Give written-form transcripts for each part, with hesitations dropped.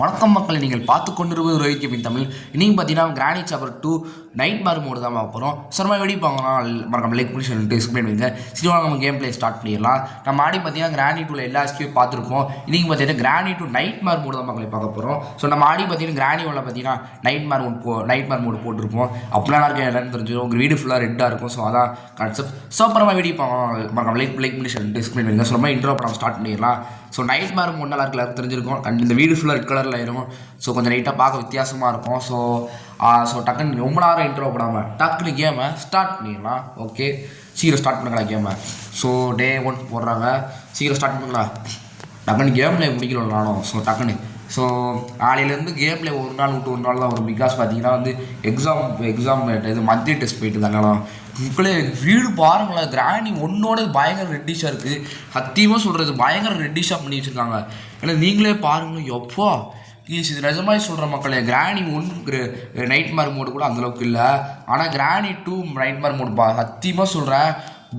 வணக்கம் மக்களை, நீங்கள் பார்த்து கொண்டிருப்பது ரோஹித் கேமிங் தமிழ். இன்றைக்கி பார்த்தீங்கன்னா கிரானி சாப்பர் 2 நைட் மார் மோடு தான் பார்க்க போகிறோம். சிரமம் வெடி பார்க்கலாம் மறக்காம லைக் பண்ணி சொல்லிட்டு எக்ஸ்பிளைன் பண்ணுங்க. சரி, நம்ம கேம் பிளே ஸ்டார்ட் பண்ணிடலாம். நம்ம ஆடி பார்த்தீங்கன்னா கிரானி 2 எல்லா ஸ்கியூ பார்த்துருப்போம். இன்றைக்கி பார்த்தீங்கன்னா கிரானி 2 நைட் மார் மோடு தான் மக்களை பார்க்க போகிறோம். ஸோ நம்ம ஆடி பார்த்தீங்கன்னா கிரானி 1 பார்த்தீங்கன்னா நைட் மார் மோடு போட்டிருப்போம். அப்படிலாம் இருக்க என்னன்னு தெரிஞ்சிடும். உங்கள் வீடு ஃபுல்லாக ரெட்டாக இருக்கும். ஸோ அதான் கான்செப்ட். ஸோ அப்புறமா வெடி பார்க்கலாம் மறக்காம லைக் பண்ணி சொல்லிட்டு எக்ஸ்பிளைன் பண்ணுங்க. ஸோ நம்ம இன்ட்ரோ பண்ண ஸ்டார்ட் பண்ணிடலாம். ஸோ நைட் மார் மோட் நல்லா இருக்குல்ல தெரிஞ்சிருக்கும். அண்ட் இந்த வீடு ஃபுல்லாக ரெட் கலரில் ஆயிரும். ஸோ கொஞ்சம் லைட்டாக பார்க்க வித்தியாசமாக இருக்கும். ஸோ டக்குன்னு ரொம்ப நேரம் இன்ட்ரோ போடாமல் டக்குன்னு கேமை ஸ்டார்ட் பண்ணிடலாம். ஓகே, சீக்கிரம் ஸ்டார்ட் பண்ணுங்களா கேமை. ஸோ டே 1 போடுறாங்க, சீக்கிரம் ஸ்டார்ட் பண்ணுங்களா. டக்குன்னு கேம் பிளே முடிக்கணும் நானும். ஸோ டக்குன்னு நாளையிலேருந்து கேம் பிளே ஒரு நாள் விட்டு ஒரு நாள் தான் வரும். பிகாஸ் பார்த்தீங்கன்னா எக்ஸாம் இது மத்திய டெஸ்ட் போயிட்டு தாங்க. உங்களே வீடு பாருங்களேன், கிராணி ஒன்னோட பயங்கர ரெட்டிஷாக இருக்குது. சத்தியமாக சொல்கிறது பயங்கர ரெட்டிஷாக பண்ணி வச்சுருக்காங்க. ஏன்னா நீங்களே பாருங்களேன் எப்போ இது நிஜமாக சொல்கிற மக்களே. கிராணி 1 நைட் மார் மோடு கூட அந்தளவுக்கு இல்லை. ஆனால் கிராணி 2 நைட் மார் மோடு சத்தியமாக சொல்கிறேன்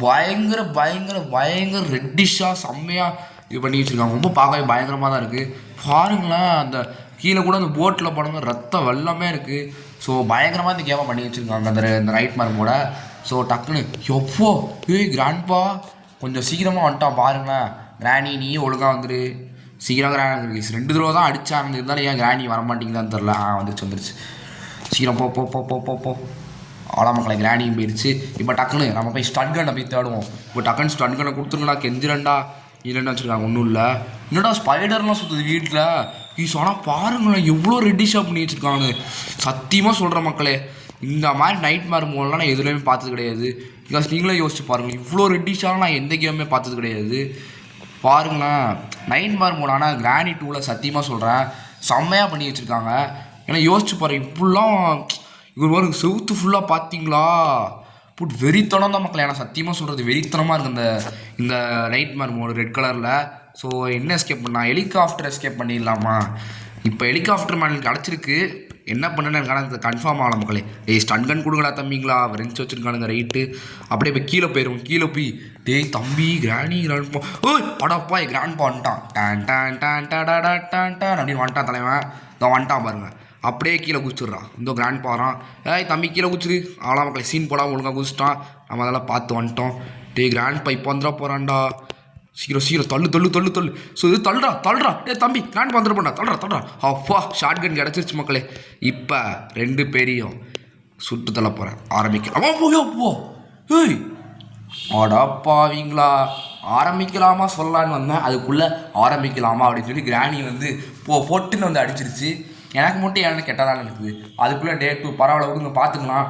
பயங்கர பயங்கர பயங்கர ரெட்டிஷாக செம்மையாக இது பண்ணி வச்சுருக்காங்க. ரொம்ப பார்க்கவே பயங்கரமாக தான் இருக்குது. பாருங்களேன், அந்த கீழே கூட அந்த போட்டில் போனவங்க ரத்தம் வெள்ளமே இருக்குது. ஸோ பயங்கரமாக இந்த கேமை பண்ணி வச்சுருக்காங்க அந்த நைட் மார் மோட. ஸோ டக்குன்னு எப்போ கிராண்ட்பா கொஞ்சம் சீக்கிரமாக வந்துட்டான் பாருங்களேன். கிராணி நீயும் ஒழுங்காக வந்துடு சீக்கிரம். கிராணி 2 தடவை தான் அடித்தாங்க, இருந்தாலும் ஏன் கிராணி வரமாட்டேங்குதான்னு தெரில. வந்துருச்சு சீக்கிரம் போ. அவ்வளோ மக்களை கிராணியும் போயிடுச்சு. இப்போ டக்குன்னு நம்ம போய் ஸ்டன் கண்ணை போய் தேடுவோம். இப்போ டக்குன்னு ஸ்டன் கண்ணை கொடுத்துருங்கடா, கெஞ்சிரண்டா. இல்லைன்னு வச்சுருக்காங்க ஒன்றும் இல்லை. என்னடா ஸ்பைடர்லாம் சுற்றுது வீட்டில். ஆனால் பாருங்களேன் எவ்வளோ ரெட்டிஷாக பண்ணி வச்சுருக்காங்க. சத்தியமாக சொல்கிற மக்களே, இந்த மாதிரி நைட் மார் மோடெலாம் நான் எதுலேயுமே பார்த்தது கிடையாது. பிகாஸ் நீங்களே யோசிச்சு பாருங்கள், இவ்வளோ ரெட்டிஷாக நான் எந்த கேமுமே பார்த்தது கிடையாது. பாருங்களேன் நைட் மார் மோட். ஆனால் கிரானி 2ல் சத்தியமாக சொல்கிறேன் செம்மையாக பண்ணி வச்சுருக்காங்க. ஏன்னா யோசிச்சு பாருங்கள், இப்படிலாம் இவர் ஒரு செவுத்து ஃபுல்லாக பார்த்தீங்களா வெறித்தனம் தான் மக்கள். ஏன்னா சத்தியமாக சொல்கிறது வெறித்தனமாக இருக்குது இந்த நைட் மார் மோடு ரெட் கலரில். ஸோ என்ன எஸ்கேப் பண்ணால் ஹெலிகாப்டர் எஸ்கேப் பண்ணிடலாமா. இப்போ ஹெலிகாப்டர் மாடல் கிடச்சிருக்கு. என்ன பண்ணுன்னு எனக்கு கன்ஃபார்ம் ஆகலாம் மக்களே. ஸ்டன் கன் கொடுங்களா தம்பிங்களா, ரெஞ்ச் வச்சுருக்கானுங்க ரைட்டு. அப்படியே இப்போ கீழே போய் தம்பி கிராணி கிராண்ட்பா அடப்பா கிராண்ட்பா வந்துட்டான். டான் அப்படின்னு வந்துட்டான் தலைவன். இதான் வந்துட்டான் பாருங்க. அப்படியே கீழே குதிச்சுட்றான். இந்த கிராண்ட்பா வரான். தம்பி கீழே குதிச்சுரு. அவ்வளோ மக்களை சீன் போடாமல் ஒழுங்காக குதிச்சிட்டான். நம்ம அதெல்லாம் பார்த்து வந்துட்டோம். கிராண்ட்பா இப்போ வந்துட போகிறான்டா. சீக்கிரம் தள்ளு. ஸோ இது தள்ளுறா. தம்பி கிராண்ட் வந்துட போண்டா. தள்ளுறா. அப்பா ஷார்ட் கன் கிடச்சிருச்சு மக்களே. இப்போ 2 பேரையும் சுட்டு தள்ள போகிறேன். ஆரம்பிக்கலாம். போ அடப்பாவீங்களா, ஆரம்பிக்கலாமா சொல்லலான்னு வந்தேன். அதுக்குள்ளே ஆரம்பிக்கலாமா அப்படின்னு சொல்லி கிராணி போட்டுன்னு அடிச்சிருச்சு. எனக்கு மட்டும் ஏன்னு கெட்டதான இருக்குது. அதுக்குள்ளே டே 2 பரவாயில்ல விடுங்க பார்த்துக்கலாம்.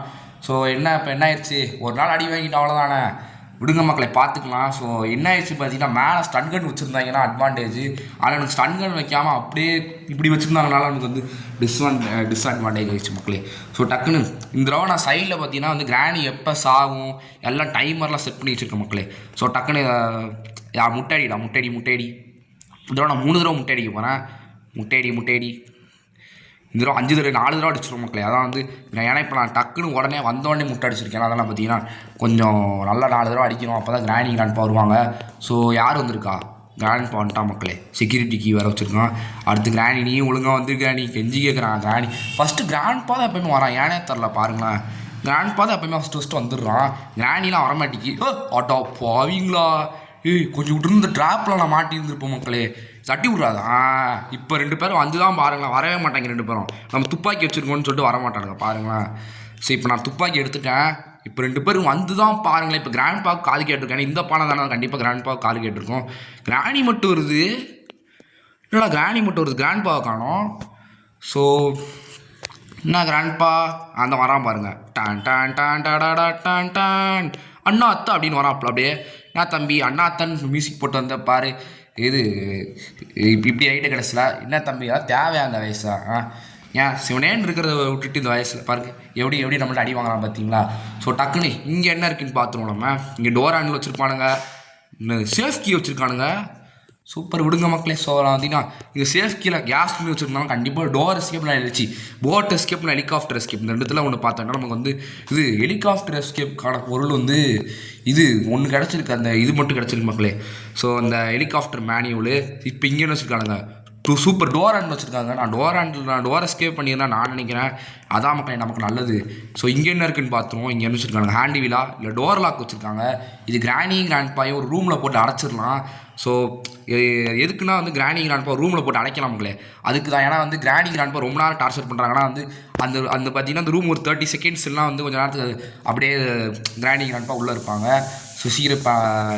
ஸோ இப்போ என்ன ஆயிடுச்சு, ஒரு நாள் அடி வாங்கிட்டு அவ்வளோதானே, விடுங்க மக்களை பார்த்துக்கலாம். ஸோ என்ன ஆயிடுச்சு பார்த்தீங்கன்னா, மேலே ஸ்டன் கன் வச்சுருந்தாங்கன்னா அட்வான்டேஜ். ஆனால் எனக்கு ஸ்டன் கன் வைக்காமல் அப்படியே இப்படி வச்சுருந்தாங்கனால எனக்கு டிஸ்அட்வான்டேஜ் ஆகிடுச்சு மக்களே. ஸோ டக்குன்னு இந்த தடவை நான் சைடில் பார்த்தீங்கன்னா கிராணி எப்போ சாகும் எல்லாம் டைமர்லாம் செட் பண்ணி வச்சுருக்கேன் மக்களே. ஸோ டக்குன்னு முட்டை இந்த தடவை நான் 3 தடவை முட்டை அடிக்க போகிறேன். முட்டை இந்த தடவை 5 தடவை 4 தடவை அடிச்சிடும் மக்களே. அதான் ஏன்னா இப்போ நான் டக்குன்னு உடனே வந்தோடனே முட்டை அடிச்சிருக்கேன். அதெல்லாம் பார்த்தீங்கன்னா கொஞ்சம் நல்லா 4 தடவை அடிக்கணும். அப்போ தான் கிராண்ட்பா வருவாங்க. ஸோ யார் வந்திருக்கா, கிராண்ட்பா வந்துட்டான் மக்களே. செக்யூரிட்டி கீ வேறு வச்சுருக்கான். அடுத்து கிராணி நீயும் ஒழுங்காக வந்துருக்காணி கெஞ்சி கேட்குறான். கிராணி ஃபஸ்ட்டு கிராண்ட்பா தான் எப்போயுமே வரான். ஏனே தெரில பாருங்களேன். கிராண்ட்பா தான் எப்போயுமே ஃபஸ்ட்டு வந்துடுறான். கிராணிலாம் வரமாட்டிக்கு. ஆட்டோ போவீங்களா. கொஞ்சம் விட்டுருந்து இந்த ட்ராப்பில் நான் மாட்டி இருந்திருப்போம் மக்களே. தட்டி விட்றாதா. இப்போ 2 பேரும் வந்து தான் பாருங்களேன், வரவே மாட்டாங்க 2 பேரும். நம்ம துப்பாக்கி வச்சுருக்கோன்னு சொல்லிட்டு வர மாட்டானுங்க பாருங்களேன். ஸோ இப்போ நான் துப்பாக்கி எடுத்துட்டேன். இப்போ 2 பேரும் வந்து தான் பாருங்களேன். இப்போ கிராண்ட்பாவுக்கு கால் கேட்டிருக்கேன். இந்த பானை தானே கண்டிப்பாக கிராண்ட்பாவுக்கு கால் கேட்டிருக்கோம். கிராணி மட்டும் வருது. இல்லைடா கிராணி மட்டும் வருது, கிராண்ட்பாவை காணோம். ஸோ என்ன கிராண்ட்பா அந்த வரான் பாருங்க. டான் அண்ணா அத்தா அப்படின்னு வரான். அப்படியே என்ன தம்பி அண்ணா அத்தான்னு மியூசிக் போட்டு வந்த பாரு. இது இப்படி ஆகிட்ட கிடச்சல என்ன தம்பி தேவையா அந்த வயசா. ஏன் சிவனேன்னு இருக்கிறத விட்டுட்டு இந்த வயசில் பாருங்க எப்படி நம்மள்ட்ட அடி வாங்கலாம் பார்த்தீங்களா. ஸோ டக்குன்னு இங்கே என்ன இருக்குன்னு பார்த்துருவோம். நம்ம இங்கே டோர் ஹேண்டில் வச்சுருப்பானுங்க, சேஃப் கீ வச்சுருக்கானுங்க. சூப்பர் விடுங்க மக்களே. ஸோ பார்த்தீங்கன்னா இது சேஃப் கீழே கேஸ் பண்ணி வச்சுருந்தாங்க. கண்டிப்பாக டோர் எஸ்கேப்லாம் எழுச்சி போட் எஸ்கேப்னா ஹெலிகாப்டர் எஸ்கேப் இந்த 2த்துல ஒன்று பார்த்தோன்னா நமக்கு இது ஹெலிகாப்டர் எஸ்கேப்கான பொருள் இது ஒன்று கிடச்சிருக்கு. அந்த இது மட்டும் கிடச்சிருக்கு மக்களே. ஸோ அந்த ஹெலிகாப்டர் மேனுவலு இப்போ இங்கேன்னு வச்சுருக்கானுங்க. சூப்பர் டோர் ஹேண்டில் வச்சுருக்காங்க. நான் டோர் எஸ்கேப் பண்ணியிருந்தேன் நான் நினைக்கிறேன். அதான் மக்களே நமக்கு நல்லது. ஸோ இங்கே என்ன இருக்குன்னு பார்த்துருவோம். இங்கே என்ன வச்சுருக்காங்க, ஹேண்டி வீலா இல்லை டோர் லாக் வச்சுருக்காங்க. இது கிராணி கிராண்ட்பாயும் ஒரு ரூமில் போட்டு அடைச்சிடலாம். ஸோ எதுக்குன்னா வந்து கிராணி கிராண்ட்பா ரூமில் போட்டு அடைக்கலாம் மக்களே. அதுக்கு தான். ஏன்னா வந்து கிராணி கிராண்ட்பா ரொம்ப நேரம் டார்ச்சர் பண்ணுறாங்கன்னா வந்து அந்த அந்த பார்த்தீங்கன்னா அந்த ரூம் ஒரு 30 செகண்ட்ஸ்லாம் வந்து கொஞ்சம் நேரத்துக்கு அப்படியே கிராணி கிராண்ட்பா உள்ளே இருப்பாங்க. ஸோ சீக்கிரம் இப்போ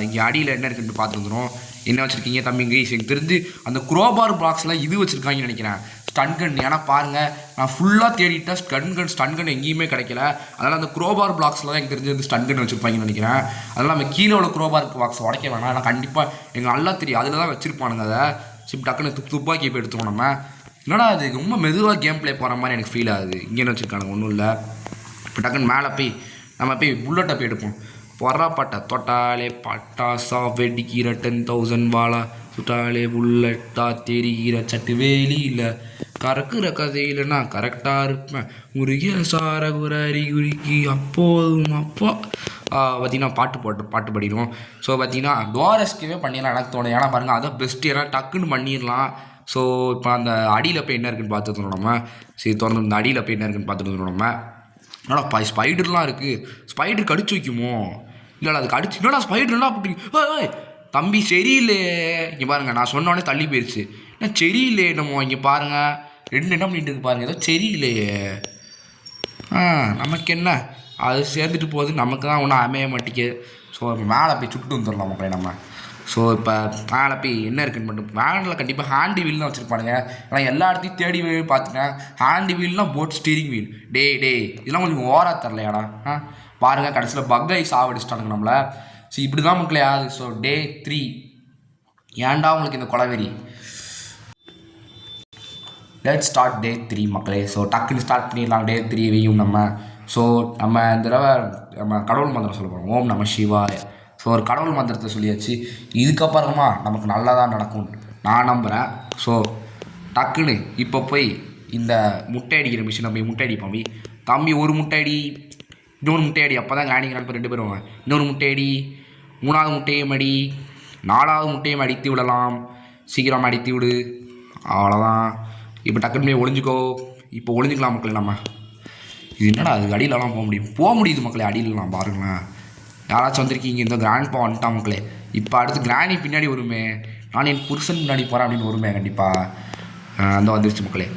இங்கே அடியில் என்ன இருக்குன்னு பார்த்துட்டு வந்துடும். என்ன வச்சுருக்கீங்க தம்பி இங்கிலீஷ்? எனக்கு தெரிஞ்சு அந்த குரோபார் பாக்ஸ்லாம் இது வச்சுருக்காங்கன்னு நினைக்கிறேன், ஸ்டன் கன். ஏன்னா பாருங்கள், நான் ஃபுல்லாக தேடிட்டேன் ஸ்டன் கன் எங்கேயுமே கிடைக்கல. அதனால் அந்த குரோபார் பிளாக்ஸில் தான் எனக்கு தெரிஞ்சு வந்து ஸ்டன் கன் வச்சுருப்பாங்கன்னு நினைக்கிறேன். அதனால் நம்ம கீழே உள்ள குரோபார் பாக்ஸ் உடைக்க வேணாம். ஆனால் கண்டிப்பாக எங்களுக்கு நல்லா தெரியும் அதில் தான் வச்சுருப்பானுங்க. அதை சிப் டக்குன்னு துப்பாக்கி போய் எடுத்துவோம் நம்ம. என்னடா அது ரொம்ப மெதுவாக கேம் ப்ளே போகிற மாதிரி எனக்கு ஃபீல் ஆகுது. இங்கேன்னு வச்சுருக்கானுங்க ஒன்றும் இல்லை. இப்போ டக்குன்னு மேலே போய் நம்ம போய் புல்லட்டை போய் எடுப்போம். பொறாப்பட்டை தொட்டாலே பட்டாசா வெடிக்கிற 10,000 வாழா சுட்டாலே புல்லட்டா தெரிகிற சட்டு வேலியில் கறக்குற கதையிலனா கரெக்டாக இருப்பேன் முருகிய சார குரரி குறுக்கி அப்போதும் அப்பா பார்த்திங்கன்னா பாட்டு படிடும். ஸோ பார்த்திங்கன்னா டோர் எஸ்கேப்பே பண்ணிடலாம் எனக்கு தோணும். ஏன்னா பாருங்கள் அதான் பெஸ்ட்டு. ஏன்னா டக்குன்னு பண்ணிடலாம். ஸோ இப்போ அந்த அடியில் போய் என்ன இருக்குன்னு பார்த்துக்கணும் நம்ம. சரி திறந்து இந்த அடியில் போய் என்ன இருக்குன்னு பார்த்துட்டு நம்ம. என்னடா ஸ்பைடர்லாம் இருக்குது, ஸ்பைடர் கடிச்சு வைக்குமோ? இல்லைடா அது கடிச்சு என்னடா ஸ்பைடர்லாம் அப்படி தம்பி சரியில்லையே. இங்கே பாருங்கள் நான் சொன்னோடனே தள்ளி போயிடுச்சு. என்ன சரியில்லையே நம்ம இங்கே பாருங்கள் ரெண்டு என்ன பண்ணிட்டு இருக்கு பாருங்கள், ஏதோ சரியில்லையே. நமக்கு என்ன அது சேர்ந்துட்டு போகுது, நமக்கு தான் ஒன்றும் அமைய மாட்டேங்குது. ஸோ மேலே போய் சுட்டு வந்துடலாம் மக்களே நம்ம. ஸோ இப்போ மேலே போய் என்ன இருக்குன்னு மட்டும் மேனில் கண்டிப்பாக ஹேண்டி வீல் தான் வச்சுருப்பானுங்க. ஏன்னா எல்லா இடத்தையும் தேடி பார்த்துட்டேன். ஹேண்டி வீல்னால் போட் ஸ்டீரிங் வீல். டே இதெல்லாம் கொஞ்சம் ஓரா தரலையாடா. பாருங்கள் கடைசியில் பக்கை சாவடிச்சிட்டானுங்க நம்மளை. ஸோ இப்படி தான் மக்களே ஆகுது. ஸோ டே 3 ஏன்டா உங்களுக்கு இந்த கொலவெறி. லெட்ஸ் ஸ்டார்ட் டே 3 மக்களே. ஸோ டக்குன்னு ஸ்டார்ட் பண்ணிடலாம் டே 3வையும் நம்ம. ஸோ நம்ம இந்த தடவை நம்ம கடவுள் மந்திரம் சொல்ல போகிறோம். ஓம் நம சிவாய. ஸோ ஒரு கடவுள் மந்திரத்தை சொல்லியாச்சு. இதுக்கப்புறமா நமக்கு நல்லதாக நடக்கும் நான் நம்புகிறேன். ஸோ டக்குன்னு இப்போ போய் இந்த முட்டை அடிக்கிற மிஷினை போய் முட்டை அடிப்போம். தம்பி ஒரு முட்டை அடி, இன்னொரு முட்டை அடி. அப்போ தான் கிராண்டிங்கிறான் 2 பேரும் வாங்க. இன்னொரு முட்டை அடி, 3வது முட்டையும் அடி, 4வது முட்டையும் அடித்து விடலாம். சீக்கிரம் அடித்து விடு. அவ்வளோதான். இப்போ டக்குன்னு போய் ஒளிஞ்சிக்கோ. இப்போ ஒளிஞ்சிக்கலாம் மக்களே நம்ம. இது என்னடா அது அடியிலலாம் போக முடியுது மக்களே. அடியிலலாம் பாருங்களேன். யாராச்சும் வந்திருக்கீங்க, இந்த கிராண்ட்பா வந்துட்டா மக்களே. இப்போ அடுத்து கிராணி பின்னாடி வருமே, நான் என் புருஷன் முன்னாடி போகிறேன் அப்படின்னு வருமே கண்டிப்பாக. அந்த வந்துருச்சு மக்களே.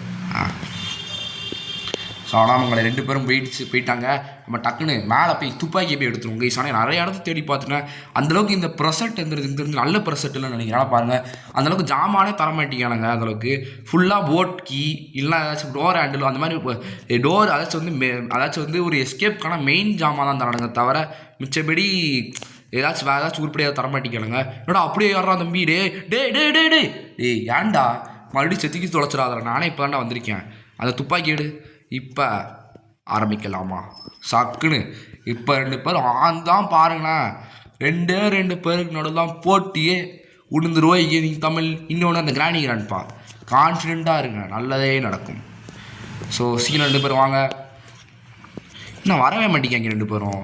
ஸோ ஆனால் அவங்களை 2 பேரும் போயிட்டாங்க. நம்ம டக்குன்னு மேலே போய் துப்பாக்கி போய் எடுத்துருவோம் கைஸ். ஆனால் நிறைய இடத்த தேடி பார்த்துட்டேன். அந்தளவுக்கு இந்த ப்ரெசெட் இந்த நல்ல ப்ரெசெட்டுலாம் நினைக்கிறேன். பாருங்கள் அந்தளவுக்கு ஜாமானே தர மாட்டேங்கானுங்க. அந்தளவுக்கு ஃபுல்லாக போட் கீ இல்லைனா ஏதாச்சும் டோர் ஹேண்டில் அந்த மாதிரி டோர் அதாச்சும் வந்து ஒரு எஸ்கேப்க்கான மெயின் ஜாமான் தான் தரானுங்க தவிர மிச்சபடி ஏதாச்சும் வேறு ஏதாச்சும் உருப்படியாக தர மாட்டேங்கானுங்க. என்னடா அப்படியே யாரா தம்பி டே ஏன்டா மறுபடியும் செத்துக்கி தொலைச்சிடாத. நானே இப்போ தான்டா வந்திருக்கேன். அந்த துப்பாக்கி எடு. இப்போ ஆரம்பிக்கலாமா சக்குன்னு. இப்போ 2 பேரும் தான் பாருங்களேன். 2 பேருக்கு நடுதான் போட்டியே உளுந்துருவோம். நீங்கள் தமிழ் இன்னொன்று அந்த கிராணி கிராண்ட்பா. கான்ஃபிடெண்ட்டாக இருங்க, நல்லதே நடக்கும். ஸோ சீக்கிரம் 2 பேர் வாங்க. இன்னும் வரவே மாட்டேங்க 2 பேரும்.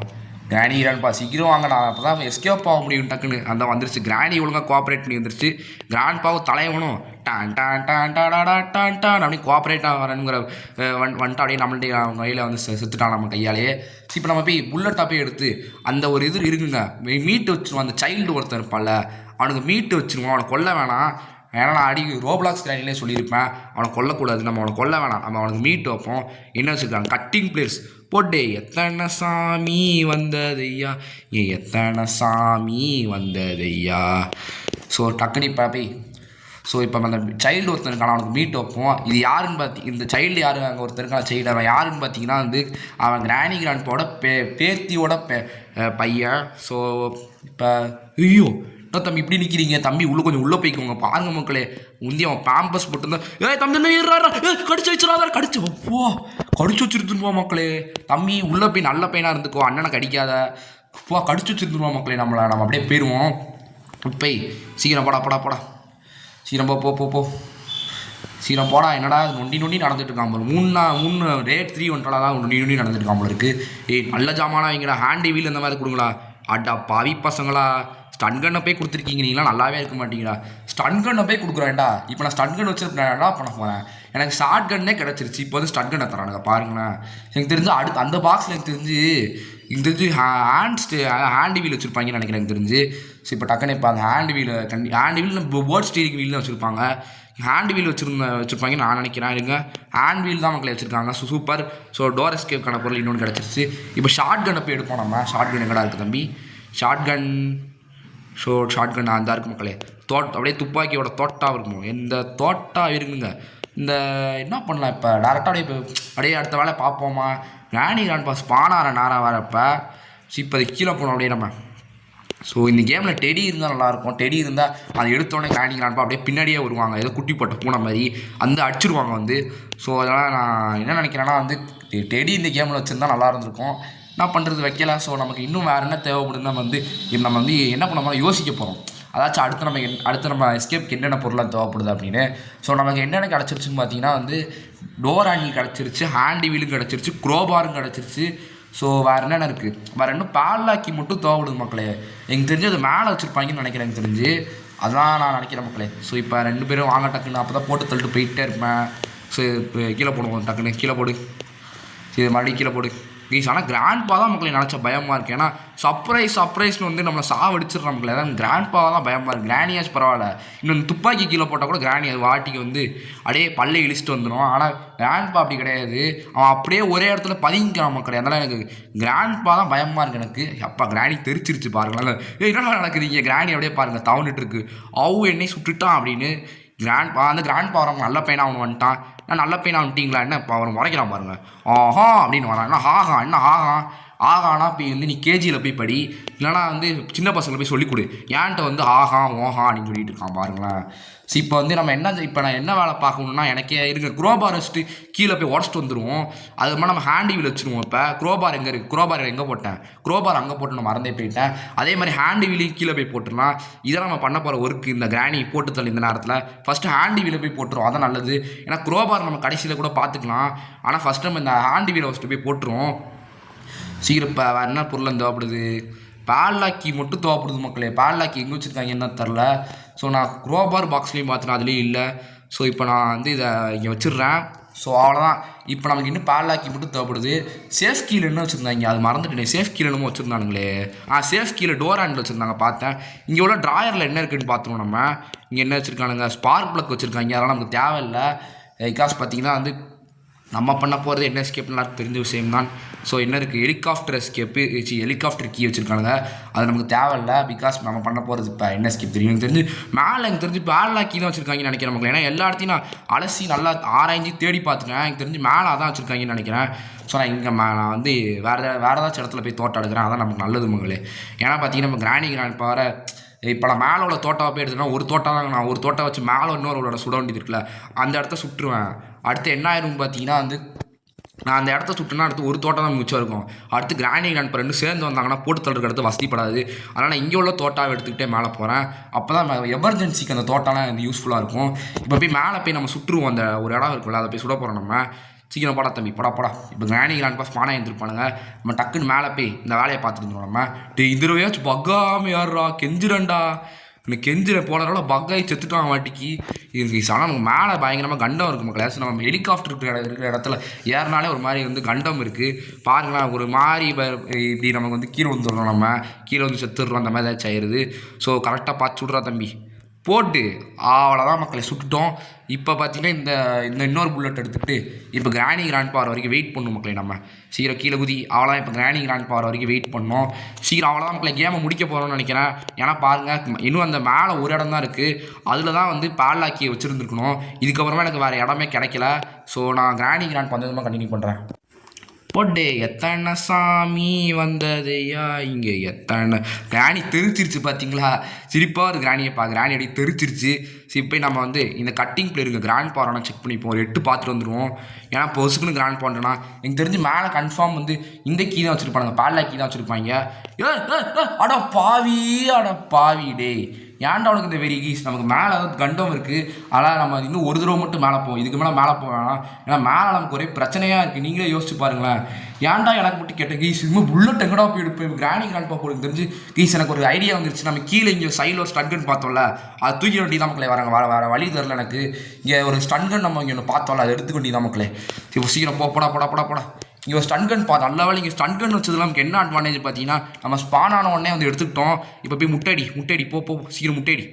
கிராணி கிராண்ட்பா சீக்கிரம் வாங்கடா, அப்போ தான் எஸ்கேப் ஆக முடியும் டக்குன்னு. அந்த வந்துருச்சு கிராணி ஒழுங்காக கோஆப்ரேட் பண்ணி வந்துருச்சு. கிராண்ட்பாவும் தலைவனும் அப்படி கோஆப்ரேட் ஆகிறேங்கிற வந்துட்டு அப்படியே நம்மள்ட்ட அவங்க கையில் வந்து செத்துட்டான் நம்ம கையாலேயே. இப்போ நம்ம போய் புல்லட்டாக போய் எடுத்து அந்த ஒரு இது இருக்குங்க மீட்டு வச்சுருவோம். அந்த சைல்டு ஒருத்தர் இருப்பான்ல அவனுக்கு மீட்டு வச்சுருவோம். அவனை கொல்ல வேணாம். ஏன்னா நான் ரோப்ளாக்ஸ் கிராண்டிலே சொல்லியிருப்பேன் அவனை கொல்லக்கூடாது. நம்ம அவனை கொல்ல வேணாம், நம்ம அவனுக்கு மீட்டு வைப்போம். என்ன வச்சுருக்காங்க கட்டிங் பிளேயர்ஸ் போட்டே எத்தனை சாமி வந்ததையா எத்தனை சாமி வந்ததையா. ஸோ டக்குனி பாப்பி. ஸோ இப்போ அந்த சைல்டு ஒருத்தருக்கான அவனுக்கு மீட் வைப்போம். இது யாருன்னு இந்த சைல்டு யார் அங்கே ஒருத்தருக்கான சைல்டு அவன் யாருன்னு பார்த்தீங்கன்னா வந்து அவன் கிராணி கிராண்ட்பாவோட பேத்தியோட பையன். ஸோ இப்போ ஐயோ தம்பி இப்படி நிற்கிறீங்க தம்பி, கொஞ்சம் உள்ளே போய்க்கோங்க. பாருங்க மக்களே முந்தி அவன் பேம்பஸ் போட்டுருந்தான். தம்பி கடிச்சு வச்சிடாத, கடிச்சு வச்சுருந்துருவோம் மக்களே. தம்பி உள்ளே போய் நல்ல பையனாக இருந்துக்கோ, அண்ணனை கடிக்காத. கடிச்சு வச்சுருந்துருவோம் மக்களே. நம்ம அப்படியே போயிடுவோம். இப்போ சீக்கிரம் போடா சீக்கிரம் போ சீக்கிரம் போடா. என்னடா நொண்டி நடந்துட்டு இருக்கான் போல. 3 ரேட் 3 வந்துட்டா தான் நொண்டி நடந்துட்டு இருக்கான் போல இருக்குது. நல்ல ஜாமானா வைங்கடா, ஹேண்டி வீல் இந்த மாதிரி கொடுங்களா. அடா பாவி பசங்களா ஸ்டன் கன்னை போய் கொடுத்துருக்கீங்க, நீங்களாம் நல்லாவே இருக்க மாட்டீங்களா? ஸ்டன் கன்னை போய் கொடுக்குறேன்டா. இப்போ நான் ஸ்டன் கன் வச்சுருப்பேன்டா பண்ண போகிறேன். எனக்கு ஷார்ட் கன்னே கிடச்சிருச்சு, இப்போ வந்து ஸ்டன் கன்னை தரானுங்க பாருங்களேன். எனக்கு தெரிஞ்சு அடுத்து அந்த பாக்ஸில் எனக்கு தெரிஞ்சு ஹேண்ட் வீல் வச்சுருப்பாங்கன்னு நினைக்கிறேன் எனக்கு தெரிஞ்சு. ஸோ இப்போ டக்குன்னு இப்போ அந்த hand wheel board steering wheel தான் வச்சுருப்பாங்க. ஹேண்ட் வீல் வச்சுருப்பாங்கன்னு நான் நினைக்கிறேன். இருங்க, ஹேண்ட் வீல் தான் மக்களே வச்சுருக்காங்க. So super. ஸோ டோர் எஸ்கேப்கான பொருள் இன்னொன்று கிடச்சிருச்சு. இப்போ ஷார்ட் கன்னை போய் எடுப்போம் நம்ம. ஷார்ட் கன் எங்கடா இருக்குது தம்பி? ஷார்ட் கன் அந்த இருக்குது மக்களே. அப்படியே துப்பாக்கியோட தோட்டாக இருக்குமோ, எந்த தோட்டா இருக்குங்க. இந்த என்ன பண்ணலாம் இப்போ டேரெக்டாக அப்படியே அடுத்த வேலை பார்ப்போமா? கிராணி கிராண்ட்பா ஸ்பானார நேரம் வரப்போ ஸோ இப்போ அது கீழே போகணும் அப்படியே நம்ம. ஸோ இந்த கேமில் டெடி இருந்தால் நல்லாயிருக்கும். டெடி இருந்தால் அதை எடுத்தோடனே கிராணி கிராண்ட்பா அப்படியே பின்னாடியே வருவாங்க, ஏதோ குட்டி போட்ட பூனை மாதிரி அந்த அடிச்சிருவாங்க வந்து. ஸோ அதனால் நான் என்ன நினைக்கிறேன்னா வந்து டெடி இந்த கேமில் வச்சுருந்தா நல்லா இருந்திருக்கும். என்ன பண்ணுறது, வைக்கல. ஸோ நமக்கு இன்னும் வேறு என்ன தேவைப்படுதுன்னா வந்து நம்ம வந்து என்ன பண்ண போனால் யோசிக்க போகிறோம். அதாச்சும் அடுத்து நம்ம எஸ்கேப்க்கு என்னென்ன பொருளாக தேவைப்படுது அப்படின்னு. ஸோ நமக்கு என்னென்ன கிடச்சிருச்சுன்னு பார்த்தீங்கன்னா வந்து டோர் ஹேண்டில் கிடச்சிருச்சு, ஹேண்ட் வீலும் கிடச்சிருச்சு, க்ரோபாரும் கிடச்சிருச்சு. ஸோ வேறு என்னென்ன இருக்குது, வேறு இன்னும் பால்லாக்கி மட்டும் தேவைப்படுது மக்களே. எனக்கு தெரிஞ்சு அது மேலே வச்சுருப்பாங்கன்னு நினைக்கிறேன். எனக்கு தெரிஞ்சு அதான் நான் நினைக்கிறேன் மக்களே. ஸோ இப்போ 2 பேரும் வாங்க டக்குன்னு, அப்போ தான் போட்டு தள்ளிட்டு போயிட்டே இருப்பேன். ஸோ இப்போ கீழே போடுவோம், டக்குன்னு கீழே போடு. இது மறுபடியும் கீழே போடு ப்ளீஸ். ஆனால் கிராண்ட்பா தான் மக்களை நினச்சா பயமாக இருக்குது. ஏன்னா சர்ப்ரைஸ்னு வந்து நம்மளை சாவடிச்சிடுற மக்களை. அதான் கிராண்ட்பாவாக தான் பயமாக இருக்குது. கிராணியாச்சு பரவாயில்ல, இன்னும் துப்பாக்கி கீழே போட்டால் கூட கிராணி அது வாட்டிக்கு வந்து அப்படியே பல்லை இழிச்சிட்டு வந்துடும். ஆனால் கிராண்ட்பா அப்படி கிடையாது, அவன் அப்படியே ஒரே இடத்துல பதுங்கிக்கிறான் மக்களே. அதனால் எனக்கு கிராண்ட்பா தான் பயமாக இருக்குது எனக்கு. அப்பா கிராணி தெரிச்சிருச்சு பாருங்களேன். என்னடா நடக்குதுங்க, கிராணி அப்படியே பாருங்கள் தவண்டுட்டு இருக்கு. என்னை சுட்டுட்டான் அப்படின்னு. அந்த கிராண்ட்பா வரவங்க நல்ல பையனாக அவன் வந்துட்டான். நான் நல்ல பையனாக வந்துட்டீங்களா என்ன இப்போ அவன் முறைக்கிறான் பாருங்கள். ஆஹா அப்படின்னு வரான். என்ன ஆகானா போய் வந்து நீ கேஜியில் போய் படி, இல்லைனா வந்து சின்ன பசங்களை போய் சொல்லிக் கொடு. ஏன்ட்ட வந்து ஆஹா ஓஹா அப்படின்னு சொல்லிட்டு இருக்கான் பாருங்களேன். ஸோ இப்போ வந்து நான் என்ன வேலை பார்க்கணுன்னா, எனக்கே இருங்க குரோபார் வச்சுட்டு கீழே போய் உடச்சிட்டு வந்துடுவோம். அது மாதிரி நம்ம ஹேண்ட் வீல் வச்சுருவோம். இப்போ குரோபார் எங்கே இருக்குது, குரோபார் எங்கே போட்டேன், குரோபார் அங்கே போட்டு நான் மறந்தே போயிட்டேன். அதே மாதிரி ஹேண்ட் வீலையும் கீழே போய் போட்டுடலாம். இதெல்லாம் நம்ம பண்ண போகிற ஒர்க்கு. இந்த கிராணி போட்டு தள்ளி இந்த நேரத்தில் ஃபஸ்ட்டு ஹேண்ட் வீலை போய் போட்டுருவோம், அதான் நல்லது. ஏன்னா குரோபார் நம்ம கடைசியில் கூட பார்த்துக்கலாம். ஆனால் ஃபஸ்ட் நம்ம இந்த ஹேண்ட் வீலை ஃபஸ்ட்டு போய் போட்டுருவோம். சீக்கிரம் இப்போ வேறு என்ன பொருள் தேவைப்படுது, பால்லாக்கி மட்டும் தேவைப்படுது மக்களே. பால்லாக்கி எங்கே வச்சுருக்காங்க என்ன தெரில. ஸோ நான் குரோபார் பாக்ஸ்லேயும் பார்த்தேன், அதுலேயும் இல்லை. ஸோ இப்போ நான் வந்து இதை இங்கே வச்சிடுறேன். ஸோ அவ்வளோதான். இப்போ நமக்கு இன்னும் பால்லாக்கி மட்டும் தேவைப்படுது. சேஃப் கீழே என்ன வச்சுருந்தாங்க, அது மறந்துட்டேன். சேஃப் கீழே என்னமோ வச்சுருந்தானுங்களே. சேஃப் கீழே டோர் ஹேண்டில் வச்சுருந்தாங்க பார்த்தேன். இங்கே உள்ள ட்ராயரில் என்ன இருக்குதுன்னு பார்த்துருவோம் நம்ம. இங்கே என்ன வச்சுருக்கானுங்க, ஸ்பார்க் ப்ளக் வச்சுருக்காங்க. அதெல்லாம் நமக்கு தேவையில்லை. பிகாஸ் பார்த்திங்கன்னா வந்து நம்ம பண்ண போகிறது என்ன எஸ்கேப்னு தெரிஞ்ச விஷயம்தான். ஸோ என்ன இருக்குது, ஹெலிகாப்டர் கீ வச்சுருக்கானுங்க. அது நமக்கு தேவையில்லை. பிகாஸ் நம்ம பண்ண போகிறது இப்போ என்ன எஸ்கேப் தெரியும். எனக்கு தெரிஞ்சு பேல்லா கீ தான் வச்சுருக்காங்கன்னு நினைக்கிறேன் மக்கள். ஏன்னா எல்லா இடத்தையும் நான் அலசி நல்லா ஆராய்ஞ்சி தேடி பார்த்துட்டேன். எனக்கு தெரிஞ்சு மேலே அதான் வச்சுருக்காங்கன்னு நினைக்கிறேன். ஸோ நான் வந்து வேறு ஏதாச்சும் இடத்துல போய் தோட்டம் எடுக்கிறேன், அதான் நமக்கு நல்லது மக்களே. ஏன்னா பார்த்தீங்கன்னா நம்ம கிராண்ட் பாரு இப்போ நான் மேலே உள்ள தோட்டாவை போய் எடுத்துனா ஒரு தோட்டம் தான், நான் ஒரு தோட்டம் வச்சு மேலே இன்னொரு சுட வேண்டியது இருக்குல்ல, அந்த இடத்த சுட்டுருவேன். அடுத்து என்ன ஆயிரும் பார்த்தீங்கன்னா வந்து நான் அந்த இடத்த சுட்டுனா அடுத்து ஒரு தோட்டம் தான் மிச்சம் இருக்கும். அடுத்து கிராண்ட் 2 சேர்ந்து வந்தாங்கன்னா போட்டு தள்ளுற இடத்து வசதிப்படாது. அதனால் நான் இங்கே உள்ள தோட்டாவை எடுத்துக்கிட்டே மேலே போகிறேன். அப்போ தான் எமர்ஜென்சிக்கு அந்த தோட்டம்லாம் வந்து யூஸ்ஃபுல்லாக இருக்கும். இப்போ போய் மேலே போய் நம்ம சுட்டுருவோம். அந்த ஒரு இடம் இருக்குல்ல, அதை போய் சுட போகிறோம் நம்ம. சீக்கிரம் போடா தம்பி, போடா. இப்போ கிராண்ட் ஸ்பானாக எழுந்திருப்பானுங்க. நம்ம டக்குன்னு மேலே போய் இந்த வேலையை பார்த்துட்டு இருந்தோம் நம்ம. இதுலையாச்சும் பக்காமல் யாரா கெஞ்சிரண்டா, எனக்கு கெஞ்சிர போனதால பக்காய் செத்துட்டான் வாட்டிக்கு. இதுக்கு ஆனால் நமக்கு மேலே பயங்கரமாக கண்டம் இருக்குது மக்களே. ஸோ நம்ம ஹெலிகாப்டர் இருக்கிற இடத்துல ஏறினாலே ஒரு மாதிரி வந்து கண்டம் இருக்குது பாருங்களேன். ஒரு மாதிரி இப்படி நமக்கு வந்து கீழே வந்துடுறோம், நம்ம கீழே வந்து செத்துடுறோம், அந்த மாதிரி ஏதாச்சும் ஆயிடுது. ஸோ கரெக்டாக பார்த்து சுடுறா தம்பி, போட்டு அவ்வளோதான் மக்களை சுட்டுட்டோம். இப்போ பார்த்தீங்கன்னா இந்த இன்னொரு புல்லட் எடுத்துகிட்டு இப்போ கிராண்ட் பவர் வரைக்கும் வெயிட் பண்ணணும் மக்களே. நம்ம சீக்கிரம் கீழே குதி அவ்வளோதான். இப்போ கிராண்ட் பவர் வரைக்கும் வெயிட் பண்ணோம். சீக்கிரம் அவ்வளோதான் மக்களை, கேமை முடிக்க போகிறோம்னு நினைக்கிறேன். ஏன்னா பாருங்கள் இன்னும் அந்த மேலே ஒரு இடம் தான் இருக்குது, அதில் தான் வந்து பால்லாக்கி வச்சுருந்துருக்கணும். இதுக்கப்புறமா எனக்கு வேறு இடமே கிடைக்கல. ஸோ நான் கிராண்ட் பந்தமாக கண்டினியூ பண்ணுறேன். போட்டே எத்தனை சாமி வந்ததையா இங்கே எத்தனை கிராணி தெரிச்சிருச்சு பார்த்தீங்களா, சிரிப்பாக ஒரு கிராணியப்பா. கிராணி அடி தெரிச்சிருச்சு. சரி போய் நம்ம வந்து இந்த கட்டிங் பிளேயருங்க கிராண்ட் பவரானா செக் பண்ணிப்போம், ஒரு 8 பார்த்துட்டு வந்துடுவோம். ஏன்னா பொசுக்குன்னு கிராண்ட் பண்ணுறேன்னா எனக்கு தெரிஞ்சு மேலே கன்ஃபார்ம் வந்து இந்த கீ தான் வச்சுருப்பாங்க, பால்லா கீ தான் வச்சுருப்பாங்க. அட பாவி டே, ஏன்டா உனக்கு இந்த வெறி கீஸ், நமக்கு மேலே ஏதாவது கண்டம் இருக்குது, அதனால் நம்ம இன்னும் ஒரு தடவை மட்டும் மேலே போவோம், இதுக்கு மேலே மேலே போவேணாம், ஏன்னா மேலே நமக்கு ஒரே பிரச்சனையாக இருக்குது, நீங்களே யோசிச்சு பாருங்களேன். ஏன்டா எனக்கு மட்டும் கேட்ட கீஸ், இதுமாதிரி புல்லட் எங்கடா போய் எடுப்பேன், கிராண்ட்பா போடுங்க தெரிஞ்சு கீஸ். எனக்கு ஒரு ஐடியா வந்துருச்சு, நம்ம கீழே இங்கே சைடில் ஒரு ஸ்டன்கன் பார்த்தோம்ல, அது தூக்கி வண்டி தான் மக்களே, வர வழி தரல எனக்கு. இங்கே ஒரு ஸ்டன்கன் நம்ம இங்கே ஒன்று பார்த்தோம்ல, அதை எடுத்துக்க வேண்டி தான் மக்களே. இப்போ சீக்கிரம் போடா. இங்கே ஒரு ஸ்டன் கன் நல்ல வேலை. இங்கே ஸ்டன் கன் வச்சதுல நமக்கு என்ன அட்வான்டேஜ் பார்த்தீங்கன்னா, நம்ம ஸ்பான் ஆன உடனே வந்து எடுத்துக்கிட்டோம். இப்போ போய் முட்டடி போ சீக்கிரம் முட்டடி.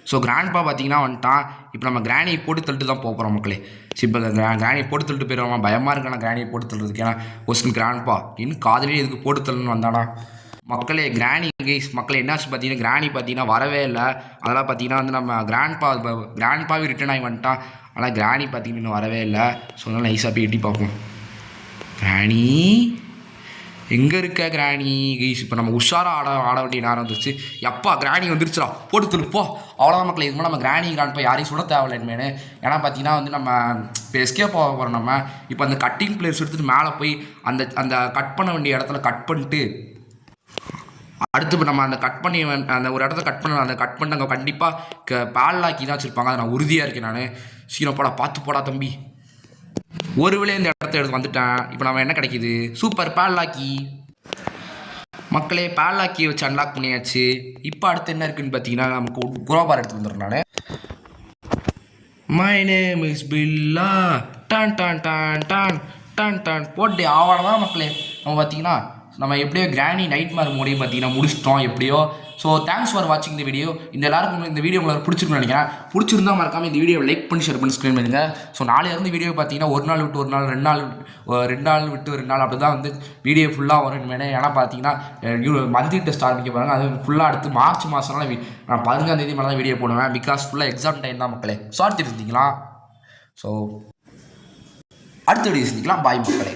ஸோ கிராண்ட்பா பார்த்தீங்கன்னா வந்துட்டான். இப்போ நம்ம கிராணியை போட்டு தள்ளிட்டு தான் போகிறோம் மக்களே. சரி, இப்போ கிராணியை போட்டு தள்ளிட்டு போயிடுவான், பயமாக இருக்கான கிராணியை போட்டு தள்ளுறதுக்கு. ஏன்னா ஒஸ்டன் கிராண்ட்பா இன்னும் காதலே எதுக்கு போட்டு தள்ளுன்னு வந்தானா மக்களே. கிராணி கைஸ் மக்களே என்னாச்சு பார்த்தீங்கன்னா, கிராணி பார்த்தீங்கன்னா வரவே இல்லை. அதெல்லாம் பார்த்தீங்கன்னா வந்து நம்ம கிராண்ட்பாவே ரிட்டர்ன் ஆகி வந்துட்டான். ஆனால் கிராணி பார்த்தீங்கன்னா இன்னும் வரவே இல்லை. ஸோ அதனால் நைஸாக போய் எட்டி பார்ப்போம். கிராணி எங்கே இருக்க கிராணி கைஸ்? இப்போ நம்ம உஷாராக ஆட வேண்டிய நேரம் வந்துருச்சு. எப்பா கிராணி வந்துருச்சுடா, போட்டு திருப்போ. அவ்வளோதான் மக்களே. இதுக்கு நம்ம கிராண்ட்பா யாரையும் சுட தேவையில்லைன்னு. ஏன்னா பார்த்தீங்கன்னா வந்து நம்ம இப்போ எஸ்கேப் போக போகிறோம். நம்ம இப்போ அந்த கட்டிங் பிளேயர்ஸ் எடுத்துகிட்டு மேலே போய் அந்த கட் பண்ண வேண்டிய இடத்துல கட் பண்ணிட்டு அடுத்து இப்போ நம்ம அந்த கட் பண்ணி அந்த ஒரு இடத்த கட் பண்ணிட்டு அங்கே கண்டிப்பாக பால்லாக்கி தான் வச்சுருப்பாங்க. அதை நான் உறுதியாக இருக்கேன். நான் சீக்கிரம் பார்த்து போடா தம்பி. ஒரு வேளையே இந்த இடத்த எடுத்து வந்துட்டேன். இப்போ நம்ம என்ன கிடைக்கிது? சூப்பர் பால்லாக்கி மக்களே. பால்லாக்கியை வச்சு அன்லாக் பண்ணியாச்சு. இப்போ அடுத்து என்ன இருக்குன்னு பார்த்தீங்கன்னா, நமக்கு குரோபார் எடுத்து வந்துடுறேன் நான். My name is Billa don don don don don don போட்டு ஆவணம் மக்களே. நம்ம பார்த்தீங்கன்னா நம்ம எப்படியோ கிராணி நைட்மேர் மோடையும் பார்த்தீங்கன்னா முடிச்சிட்டோம் எப்படியோ. ஸோ தேங்க்ஸ் ஃபார் வாட்சிங் இந்த வீடியோ. எல்லாருக்கும் இந்த வீடியோ உங்களுக்கு பிடிச்சிருக்குன்னு நினைக்கிறேன். பிடிச்சிருந்தா மறக்காமல் இந்த வீடியோ லைக் பண்ணி ஷேர் பண்ணி ஸ்க்ரீன் பண்ணுங்க. ஸோ நாளையிலேருந்து வீடியோ பார்த்தீங்கன்னா ஒரு நாள் விட்டு ஒரு நாள், 2 நாள் விட்டு 2 நாள் அப்படி தான் வந்து வீடியோ ஃபுல்லாக வரும் வேணும். ஏன்னா பார்த்தீங்கன்னா மந்த்லி டெஸ்ட் ஆரம்பிக்க போகிறாங்க. அது ஃபுல்லாக அடுத்து மார்ச் மாதம்லாம் நான் 15ஆம் தேதி மேலே தான் வீடியோ போடுவேன். பிகாஸ் ஃபுல்லாக எக்ஸாம் டைம் தான் மக்களே. ஸோ அடுத்து இருந்தீங்களா? ஸோ அடுத்த வீடியோ செஞ்சுக்கலாம். பாய் மக்களே.